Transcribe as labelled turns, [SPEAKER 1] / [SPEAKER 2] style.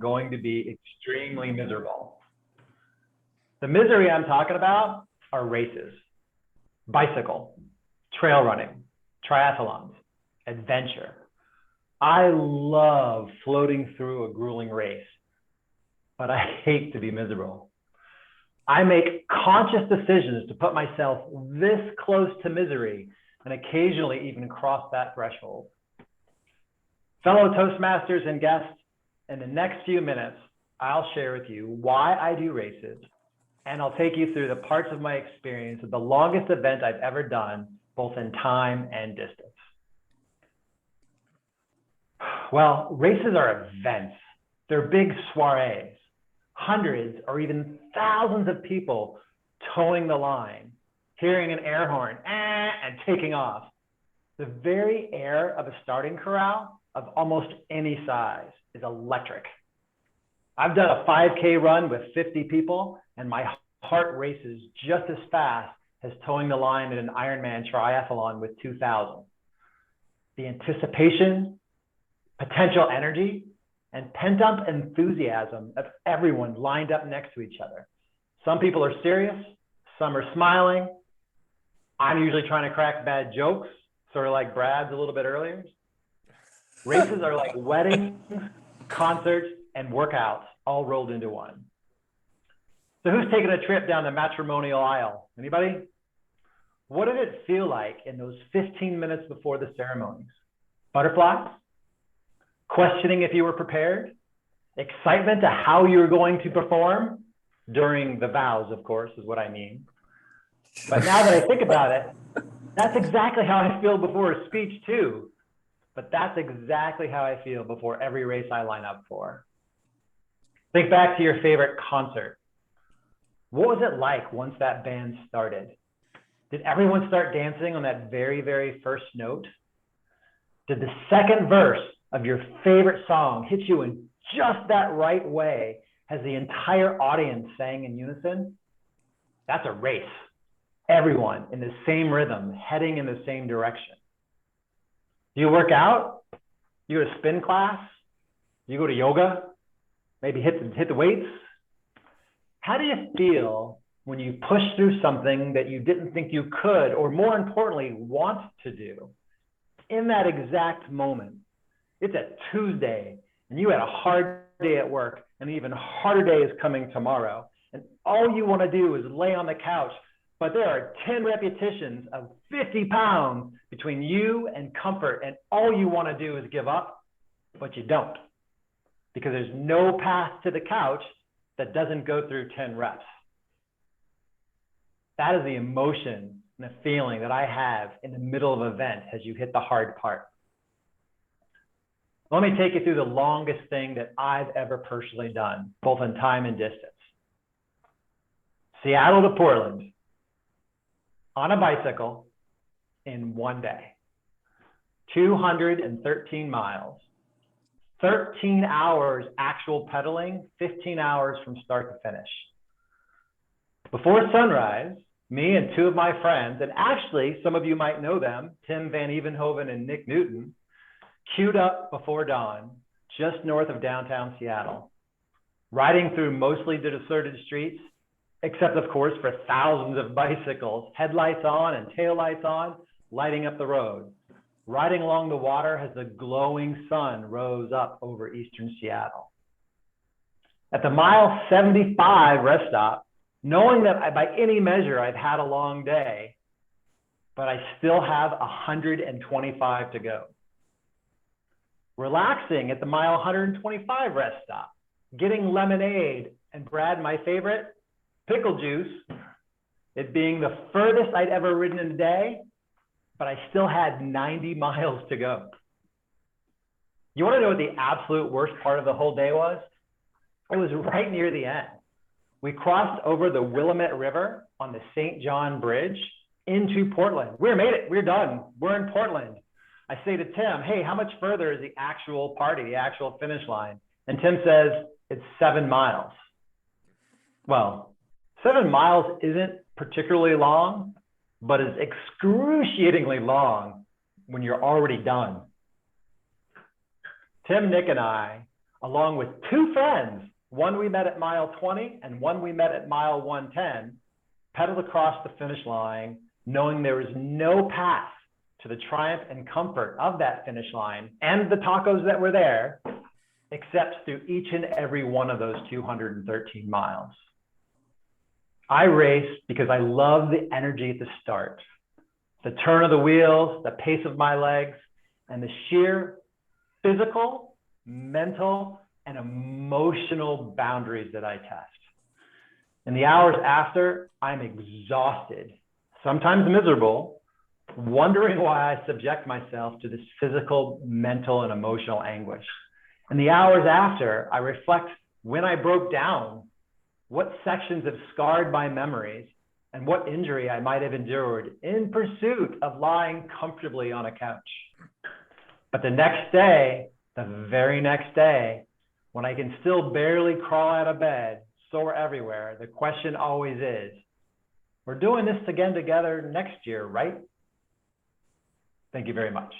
[SPEAKER 1] going to be extremely miserable. The misery I'm talking about are races, bicycle, trail running, triathlons, adventure. I love floating through a grueling race, but I hate to be miserable. I make conscious decisions to put myself this close to misery and occasionally even cross that threshold. Fellow Toastmasters and guests, in the next few minutes, I'll share with you why I do races, and I'll take you through the parts of my experience of the longest event I've ever done, both in time and distance. Well, races are events. They're big soirees, hundreds or even thousands of people towing the line, hearing an air horn, and taking off. The very air of a starting corral of almost any size is electric. I've done a 5K run with 50 people, and my heart races just as fast as towing the line at an Ironman triathlon with 2,000. The anticipation, potential energy, and pent-up enthusiasm of everyone lined up next to each other. Some people are serious, some are smiling. I'm usually trying to crack bad jokes, sort of like Brad's a little bit earlier. Races are like weddings, concerts, and workouts all rolled into one. So who's taking a trip down the matrimonial aisle? Anybody? What did it feel like in those 15 minutes before the ceremonies? Butterflies? Questioning if you were prepared? Excitement to how you were going to perform? During the vows, of course, is what I mean. But now that I think about it, that's exactly how I feel before a speech too. But that's exactly how I feel before every race I line up for. Think back to your favorite concert. What was it like once that band started? Did everyone start dancing on that very, very first note? Did the second verse of your favorite song hit you in just that right way as the entire audience sang in unison? That's a race. Everyone in the same rhythm, heading in the same direction. Do you work out? You go to spin class? You go to yoga? Maybe hit the weights? How do you feel when you push through something that you didn't think you could, or more importantly, want to do? In that exact moment, it's a Tuesday, and you had a hard day at work, and an even harder day is coming tomorrow, and all you want to do is lay on the couch, but there are 10 repetitions of 50 pounds between you and comfort, and all you want to do is give up, but you don't, because there's no path to the couch that doesn't go through 10 reps. That is the emotion and the feeling that I have in the middle of an event as you hit the hard part. Let me take you through the longest thing that I've ever personally done, both in time and distance. Seattle to Portland on a bicycle in one day, 213 miles, 13 hours actual pedaling, 15 hours from start to finish. Before sunrise, me and two of my friends, and actually some of you might know them, Tim Van Evenhoven and Nick Newton, queued up before dawn, just north of downtown Seattle, riding through mostly deserted streets, except of course for thousands of bicycles, headlights on and taillights on, lighting up the road, riding along the water as the glowing sun rose up over eastern Seattle. At the mile 75 rest stop, knowing that by any measure I've had a long day, but I still have 125 to go. Relaxing at the mile 125 rest stop, getting lemonade and Brad, my favorite, pickle juice, it being the furthest I'd ever ridden in a day, but I still had 90 miles to go. You want to know what the absolute worst part of the whole day was? It was right near the end. We crossed over the Willamette River on the St. John Bridge into Portland. We made it, we're done, we're in Portland. I say to Tim, hey, how much further is the actual party, the actual finish line? And Tim says, it's 7 miles. Well, 7 miles isn't particularly long, but is excruciatingly long when you're already done. Tim, Nick, and I along with two friends, one we met at mile 20 and one we met at mile 110, pedaled across the finish line, knowing there was no path to the triumph and comfort of that finish line and the tacos that were there, except through each and every one of those 213 miles. I race because I love the energy at the start, the turn of the wheels, the pace of my legs, and the sheer physical, mental, and emotional boundaries that I test. In the hours after, I'm exhausted, sometimes miserable, wondering why I subject myself to this physical, mental, and emotional anguish. In the hours after, I reflect when I broke down, what sections have scarred my memories, and what injury I might have endured in pursuit of lying comfortably on a couch. But the next day, the very next day, when I can still barely crawl out of bed, sore everywhere, the question always is, we're doing this again together next year, right? Thank you very much.